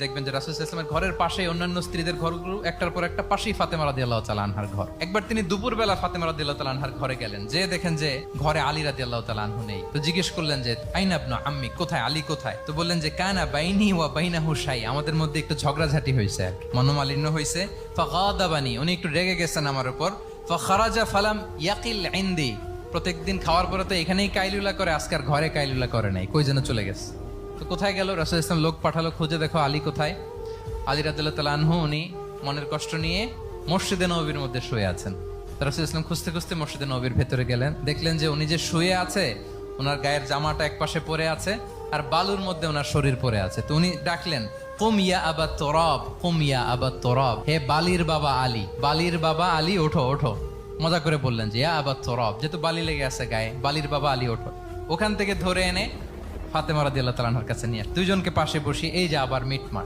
দেখবেন যে রাসূল সাল্লাল্লাহু আলাইহি ওয়াসাল্লামের ঘরের পাশে অন্যান্য স্ত্রীদের ঘরগুলো একটার পর একটা পাশেই ফাতেমা রাদিয়াল্লাহু তাআলা আনহার ঘর। একবার তিনি দুপুরবেলা ফাতেমা রাদিয়াল্লাহু তাআলা আনহার ঘরে গেলেন, যে দেখেন যে ঘরে আলী রাদিয়াল্লাহু তাআলা আনহু নেই। তো জিজ্ঞেস করলেন যে আইনা ইবনু আম্মি, কোথায় আলী কোথায়? তো বললেন যে কানা বাইনি ওয়া বাইনাহু শাই, আমাদের মধ্যে একটু ঝগড়াঝাটি হয়েছে, আর কি মনোমালিন্য হয়েছে। ফাগাদাবানি, উনি একটু রেগে গেছেন আমার উপর। ফাখারাজা ফালাম ইয়াকিল ইনদি, প্রত্যেকদিন খাওয়ার পরে তো এখানেই কাইলুলা করে, আজকার ঘরে কাইলুলা করে নাই, কই যেন চলে গেছে। তো কোথায় গেল? রাসূল ইসলাম লোক পাঠালো, খুঁজে দেখো আলী কোথায়। আলী রাদিয়াল্লাহু তাআলা আনহু উনি মনের কষ্ট নিয়ে মসজিদে নববীর মধ্যে শুয়ে আছেন। রাসূল ইসলাম খুঁজতে খুঁজতে মসজিদে নববীর ভেতরে গেলেন, দেখলেন যে উনি যে শুয়ে আছে, ওনার গায়ের জামাটা একপাশে পড়ে আছে আর বালুর মধ্যে ওনার শরীর পড়ে আছে। তো উনি ডাকলেন, কুম ইয়া আবা তুরাব, কুম ইয়া আবা তুরাব, হে বালির বাবা আলী, বালির বাবা আলী ওঠো ওঠো। মজা করে বললেন যে ইয়া আবা তুরাব, যেহেতু বালি লেগে আছে গায়ে, বালির বাবা আলী ওঠো। ওখান থেকে ধরে এনে ফাতেমা রাদিয়াল্লাহু তাআলা আনহার কাছে নিয়ে দুইজনকে পাশে বসিয়ে এই যে আবার মিটমাট।